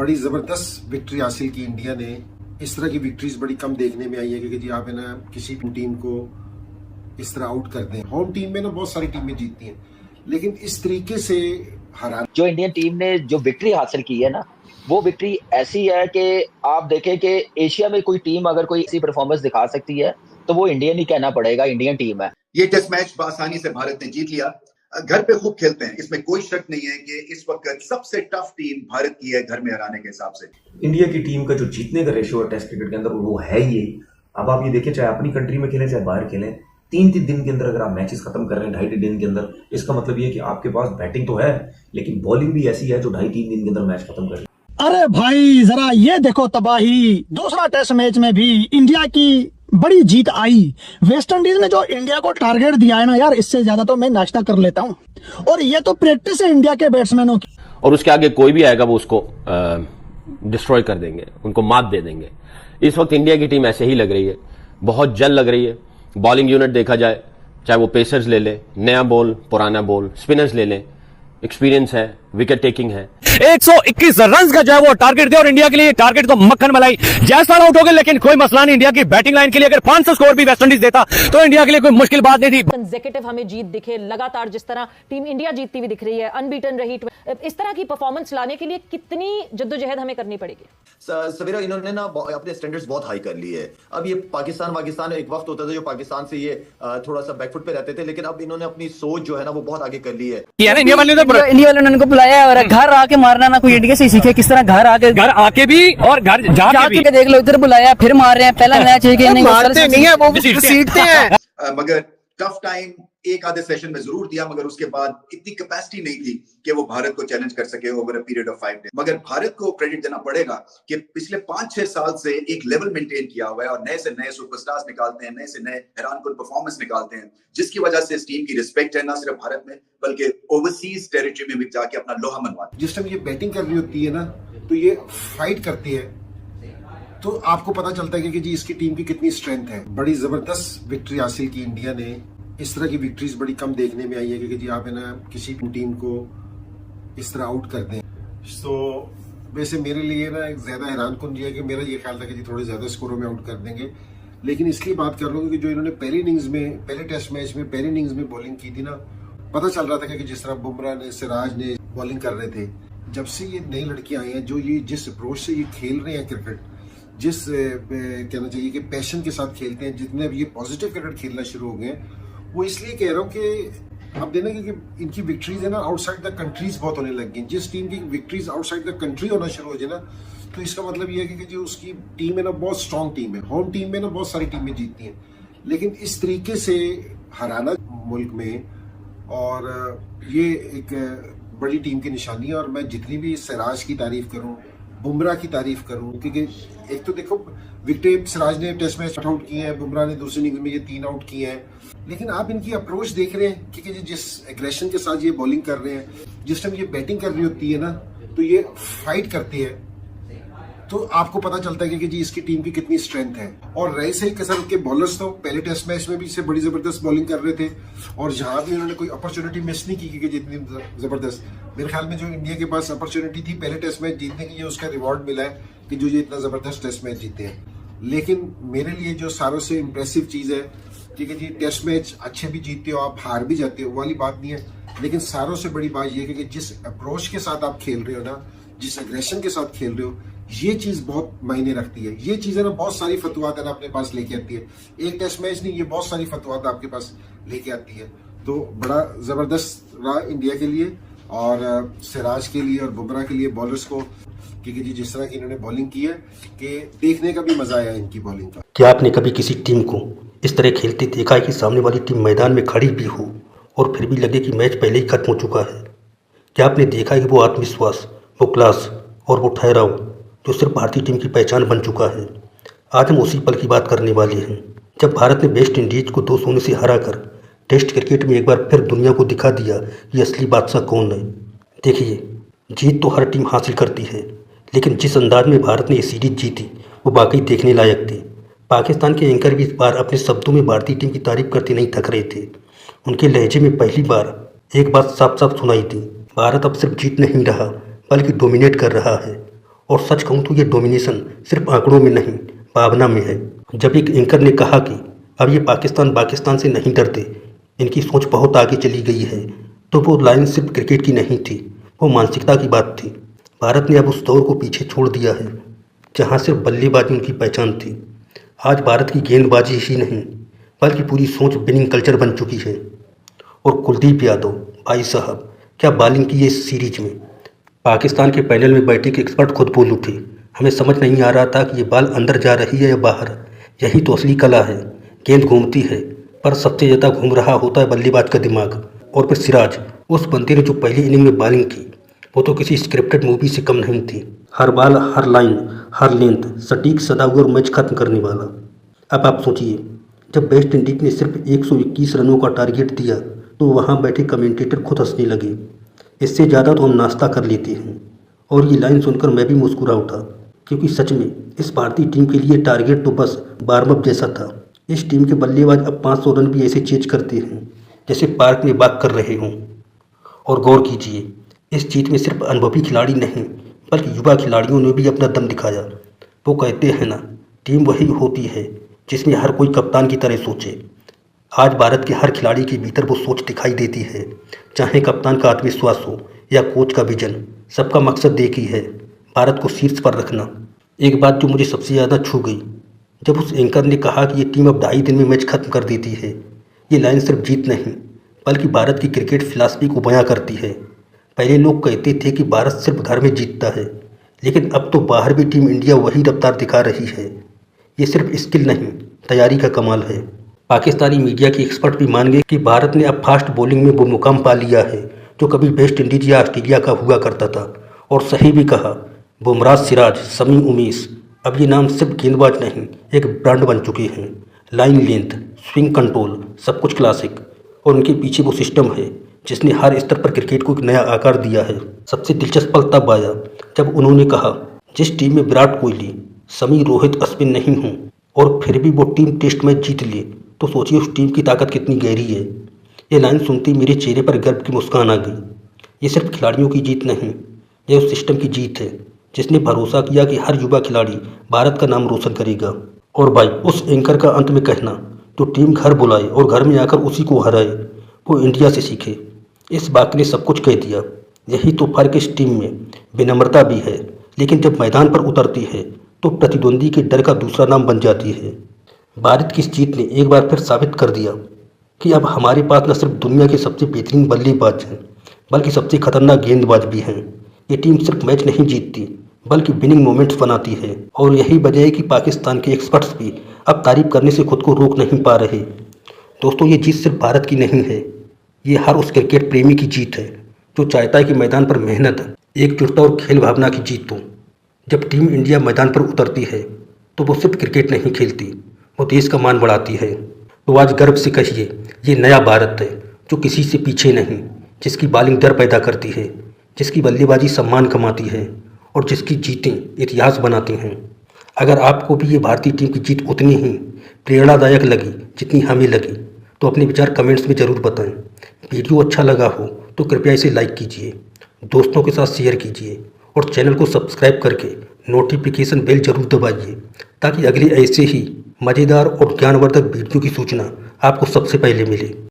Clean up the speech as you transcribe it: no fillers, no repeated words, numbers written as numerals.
बड़ी ज़बरदस्त विक्ट्री हासिल की इंडिया ने। इस तरह की विक्ट्रीज बड़ी कम देखने में आई है क्योंकि जी आप है ना किसी टीम को इस तरह आउट कर दें। होम टीम में ना बहुत सारी टीमें जीतती हैं, लेकिन इस तरीके से हरा जो इंडियन टीम ने जो विक्ट्री हासिल की है ना, वो विक्ट्री ऐसी है कि आप देखें कि एशिया में कोई टीम अगर कोई ऐसी परफॉर्मेंस दिखा सकती है तो वो इंडियन ही कहना पड़ेगा, इंडियन टीम है। ये टेस्ट मैच आसानी से भारत ने जीत लिया। घर पे खूब खेलते हैं, इसमें कोई शक नहीं है कि इस वक्त सबसे टफ टीम भारत की है घर में हराने के हिसाब से। इंडिया की टीम का जो जीतने का रेशियो है टेस्ट क्रिकेट के अंदर वो है ही। अब आप ये देखिए, चाहे अपनी कंट्री में खेलें चाहे बाहर खेलें, 3-3 दिन के अंदर अगर आप मैचेस खत्म कर रहे हैं 2.5 दिन के अंदर, इसका मतलब ये है कि आपके पास बैटिंग तो है लेकिन बॉलिंग भी ऐसी है जो 2.5-3 दिन के अंदर मैच खत्म कर। अरे भाई जरा ये देखो तबाही, दूसरा टेस्ट मैच में भी इंडिया की बड़ी जीत आई। वेस्ट इंडीज ने जो इंडिया को टारगेट दिया है ना यार, इससे ज्यादा तो मैं नाश्ता कर लेता हूँ। और ये तो प्रैक्टिस है इंडिया के बैट्समैनों की, और उसके आगे कोई भी आएगा वो उसको डिस्ट्रॉय कर देंगे, उनको मात दे देंगे। इस वक्त इंडिया की टीम ऐसे ही लग रही है, बहुत जल्द लग रही है। बॉलिंग यूनिट देखा जाए, चाहे वो पेसर्स ले लें, नया बॉल पुराना बॉल, स्पिनर्स ले लें, एक्सपीरियंस है, विकेट टेकिंग है। 121 रन का जो है वो टारगेट दिया और इंडिया के लिए टारगेट तो मक्खन मलाई। जयसवाल आउट हो गए लेकिन कोई मसला नहीं, इंडिया की बैटिंग लाइन के लिए अगर 500 स्कोर भी वेस्ट इंडीज देता तो इंडिया के लिए कोई मुश्किल बात नहीं थी। कंसेक्यूटिव हमें जीत दिखे लगातार, जिस तरह टीम इंडिया जीतती हुई दिख रही है, अनबीटन रही, इस तरह की परफॉर्मेंस लाने के लिए कितनी जद्दोजहद हमें करनी पड़ेगी? सवेरा इन्होंने ना अपने स्टैंडर्ड्स बहुत हाई कर लिए है। अब ये पाकिस्तान एक वक्त होता था जो पाकिस्तान से ये थोड़ा सा बैकफुट पे रहते थे, लेकिन अब इन्होंने अपनी सोच जो है ना वो बहुत आगे कर ली है। इंडिया वाले ने उनको बुलाया और घर आके मारना ना कोई इंडिया से सीखे, किस तरह घर आके भी और घर जाके देख लो, इधर बुलाया फिर मार रहे हैं। पहला मैच है मारते नहीं है वो सीखते हैं। मगर टफ टाइम एक आधे सेशन में जरूर दिया, मगर उसके बाद इतनी कैपेसिटी नहीं थी कि वो भारत को चैलेंज कर सके over a period of 5 days. मगर भारत को क्रेडिट देना पड़ेगा कि पिछले 5-6 साल से एक लेवल मेंटेन किया हुआ है और नए से नए सुपरस्टार्स निकालते हैं, नए से नए हैरानकुन परफॉर्मेंस निकालते हैं, जिसकी वजह से इस टीम की रिस्पेक्ट है ना सिर्फ भारत में बल्कि ओवरसीज टेरिटरी में भी जाके अपना लोहा मनवाते हैं। जिस टाइम ये बैटिंग कर रही होती है ना तो ये फाइट करती है, तो आपको पता चलता है कि जी इसकी टीम की कितनी स्ट्रेंथ है। बड़ी जबरदस्त विक्ट्री हासिल की इंडिया ने। इस तरह की विक्ट्रीज बड़ी कम देखने में आई है क्योंकि जी आप है ना किसी टीम को इस तरह आउट कर दें। तो वैसे मेरे लिए ना ज्यादा हैरान कौन है कि मेरा ये ख्याल था कि जी थोड़े ज्यादा स्कोरों में आउट कर देंगे, लेकिन इसलिए बात कर रहा हूँ कि जो इन्होंने पहली इनिंग्स में, पहले टेस्ट मैच में पहली इनिंग्स में बॉलिंग की थी ना, पता चल रहा था कि जिस तरह बुमराह ने, सिराज ने बॉलिंग कर रहे थे, जब से ये नई लड़कियां आई हैं जो ये जिस अप्रोच से ये खेल रहे हैं क्रिकेट, जिस कहना चाहिए कि पैशन के साथ खेलते हैं, जितने अब ये पॉजिटिव क्रिकेट खेलना शुरू हो गए हैं, वो इसलिए कह रहा हूँ कि अब देना क्योंकि इनकी विक्ट्रीज है ना आउटसाइड द कंट्रीज बहुत होने लग गई। जिस टीम की विक्ट्रीज आउटसाइड द कंट्री होना शुरू हो जाए ना, तो इसका मतलब ये है कि जो उसकी टीम है ना बहुत स्ट्रॉन्ग टीम है। होम टीम में ना बहुत सारी टीमें जीतती हैं, लेकिन इस तरीके से हराना मुल्क में, और ये एक बड़ी टीम की निशानी है। और मैं जितनी भी सिराज की तारीफ करूं, बुमराह की तारीफ करूं, क्योंकि एक तो देखो विकेट सिराज ने टेस्ट मैच आउट किए हैं, बुमराह ने दूसरी इनिंग्स में ये 3 आउट किए हैं, लेकिन आप इनकी अप्रोच देख रहे हैं कि जिस एग्रेशन के साथ ये बॉलिंग कर रहे हैं, जिस टाइम ये बैटिंग कर रही होती है ना तो ये फाइट करती है, तो आपको पता चलता है कि जी इसकी टीम की कितनी स्ट्रेंथ है। और रहे सही किस्म के बॉलर्स तो पहले टेस्ट मैच में भी इससे बड़ी जबरदस्त बॉलिंग कर रहे थे, और जहां भी उन्होंने कोई अपॉर्चुनिटी मिस नहीं की कि जितनी जबरदस्त, मेरे ख्याल में जो इंडिया के पास अपॉर्चुनिटी थी पहले टेस्ट मैच जीतने की, ये उसका रिवॉर्ड मिला है कि जो ये इतना जबरदस्त टेस्ट मैच जीते हैं। लेकिन मेरे लिए जो सारों से इम्प्रेसिव चीज है कि जी टेस्ट मैच अच्छे भी जीतते हो, आप हार भी जाते हो, वाली बात नहीं है, लेकिन सारों से बड़ी बात यह है कि जिस अप्रोच के साथ आप खेल रहे हो ना, जिस एग्रेशन के साथ खेल रहे हो, ये चीज बहुत मायने रखती है। ये चीजें ना बहुत सारी फतवात है ना अपने पास लेके आती है। एक टेस्ट मैच नहीं, ये बहुत सारी फतवात आपके पास लेके आती है। तो बड़ा जबरदस्त रहा इंडिया के लिए और सिराज के लिए और बुमराह के लिए, बॉलर्स को, क्योंकि जी जिस तरह की इन्होंने बॉलिंग की है कि देखने का भी मजा आया इनकी बॉलिंग का। क्या आपने कभी किसी टीम को इस तरह खेलते देखा है कि सामने वाली टीम मैदान में खड़ी भी हो और फिर भी लगे कि मैच पहले ही खत्म हो चुका है? क्या आपने देखा है कि वो आत्मविश्वास, वो क्लास और वो ठहराव जो सिर्फ भारतीय टीम की पहचान बन चुका है? आज हम उसी पल की बात करने वाले हैं जब भारत ने वेस्ट इंडीज को 2-0 से हराकर टेस्ट क्रिकेट में एक बार फिर दुनिया को दिखा दिया कि असली बादशाह कौन है। देखिए, जीत तो हर टीम हासिल करती है, लेकिन जिस अंदाज में भारत ने ये सीरीज जीती वो वाकई देखने लायक थी। पाकिस्तान के एंकर भी इस बार अपने शब्दों में भारतीय टीम की तारीफ करते नहीं थक रहे थे। उनके लहजे में पहली बार एक बात साफ साफ सुनाई थी, भारत अब सिर्फ जीत नहीं रहा बल्कि डोमिनेट कर रहा है। और सच कहूँ तो ये डोमिनेशन सिर्फ आंकड़ों में नहीं, भावना में है। जब एक एंकर ने कहा कि अब ये पाकिस्तान से नहीं डरते, इनकी सोच बहुत आगे चली गई है, तो वो लाइन सिर्फ क्रिकेट की नहीं थी, वो मानसिकता की बात थी। भारत ने अब उस दौर को पीछे छोड़ दिया है जहाँ सिर्फ बल्लेबाजी उनकी पहचान थी। आज भारत की गेंदबाजी ही नहीं बल्कि पूरी सोच विनिंग कल्चर बन चुकी है। और कुलदीप यादव भाई साहब, क्या बॉलिंग की है इस सीरीज में। पाकिस्तान के पैनल में बैठे के एक्सपर्ट खुद बोल उठे, हमें समझ नहीं आ रहा था कि ये बॉल अंदर जा रही है या बाहर। यही तो असली कला है। गेंद घूमती है पर सबसे ज़्यादा घूम रहा होता है बल्लेबाज का दिमाग। और फिर सिराज, उस बंदे ने जो पहली इनिंग में बॉलिंग की वो तो किसी स्क्रिप्टेड मूवी से कम नहीं थी। हर बॉल, हर लाइन, हर लेंथ सटीक सदा हुआ और मैच खत्म करने वाला। अब आप सोचिए, जब वेस्ट इंडीज ने सिर्फ 121 रनों का टारगेट दिया तो वहाँ बैठे कमेंटेटर खुद हंसने लगे। इससे ज़्यादा तो हम नाश्ता कर लेते हैं। और ये लाइन सुनकर मैं भी मुस्कुरा उठा, क्योंकि सच में इस भारतीय टीम के लिए टारगेट तो बस वार्म अप जैसा था। इस टीम के बल्लेबाज अब 500 रन भी ऐसे चेज करते हैं जैसे पार्क में वॉक कर रहे हों। और गौर कीजिए, इस जीत में सिर्फ अनुभवी खिलाड़ी नहीं बल्कि युवा खिलाड़ियों ने भी अपना दम दिखाया। वो कहते हैं ना, टीम वही होती है जिसमें हर कोई कप्तान की तरह सोचे। आज भारत के हर खिलाड़ी के भीतर वो सोच दिखाई देती है, चाहे कप्तान का आत्मविश्वास हो या कोच का विजन। सबका मकसद एक ही है, भारत को शीर्ष पर रखना। एक बात जो मुझे सबसे ज़्यादा छू गई, जब उस एंकर ने कहा कि ये टीम अब 2.5 दिन में मैच खत्म कर देती है। ये लाइन सिर्फ जीत नहीं बल्कि भारत की क्रिकेट फिलॉसफी को बयां करती है। पहले लोग कहते थे कि भारत सिर्फ घर में जीतता है, लेकिन अब तो बाहर भी टीम इंडिया वही रफ्तार दिखा रही है। ये सिर्फ स्किल नहीं, तैयारी का कमाल है। पाकिस्तानी मीडिया के एक्सपर्ट भी मान गए कि भारत ने अब फास्ट बॉलिंग में वो मुकाम पा लिया है जो कभी वेस्ट इंडीज या ऑस्ट्रेलिया का हुआ करता था। और सही भी कहा, बुमराह, सिराज, शमी, उमेश, अब ये नाम सिर्फ गेंदबाज नहीं, एक ब्रांड बन चुके हैं। लाइन लेंथ, स्विंग कंट्रोल, सब कुछ क्लासिक। और उनके पीछे वो सिस्टम है जिसने हर स्तर पर क्रिकेट को एक नया आकार दिया है। सबसे दिलचस्प पल तब आया जब उन्होंने कहा, जिस टीम में विराट कोहली, शमी, रोहित, अश्विन नहीं हों और फिर भी वो टीम टेस्ट मैच जीत ले, तो सोचिए उस टीम की ताकत कितनी गहरी है। ये लाइन सुनते ही मेरे चेहरे पर गर्व की मुस्कान आ गई। ये सिर्फ खिलाड़ियों की जीत नहीं, ये उस सिस्टम की जीत है जिसने भरोसा किया कि हर युवा खिलाड़ी भारत का नाम रोशन करेगा। और भाई, उस एंकर का अंत में कहना, जो टीम घर बुलाए और घर में आकर उसी को हराए, वो इंडिया से सीखे। इस वाक्य ने सब कुछ कह दिया। यही तो फर्क इस टीम में, विनम्रता भी है, लेकिन जब मैदान पर उतरती है तो प्रतिद्वंदी के डर का दूसरा नाम बन जाती है। भारत की इस जीत ने एक बार फिर साबित कर दिया कि अब हमारे पास न सिर्फ दुनिया के सबसे बेहतरीन बल्लेबाज हैं बल्कि सबसे खतरनाक गेंदबाज भी हैं। ये टीम सिर्फ मैच नहीं जीतती बल्कि विनिंग मोमेंट्स बनाती है। और यही वजह है कि पाकिस्तान के एक्सपर्ट्स भी अब तारीफ करने से खुद को रोक नहीं पा रहे। दोस्तों, ये जीत सिर्फ भारत की नहीं है, ये हर उस क्रिकेट प्रेमी की जीत है जो चाहता है कि मैदान पर मेहनत, एकजुटता और खेल भावना की जीत हो। जब टीम इंडिया मैदान पर उतरती है तो वो सिर्फ क्रिकेट नहीं खेलती, वो देश का मान बढ़ाती है। तो आज गर्व से कहिए, ये नया भारत है जो किसी से पीछे नहीं, जिसकी बॉलिंग डर पैदा करती है, जिसकी बल्लेबाजी सम्मान कमाती है और जिसकी जीतें इतिहास बनाती हैं। अगर आपको भी ये भारतीय टीम की जीत उतनी ही प्रेरणादायक लगी जितनी हमें लगी, तो अपने विचार कमेंट्स में ज़रूर बताएं। वीडियो अच्छा लगा हो तो कृपया इसे लाइक कीजिए, दोस्तों के साथ शेयर कीजिए और चैनल को सब्सक्राइब करके नोटिफिकेशन बेल जरूर दबाइए ताकि अगले ऐसे ही मज़ेदार और ज्ञानवर्धक वीडियो की सूचना आपको सबसे पहले मिले।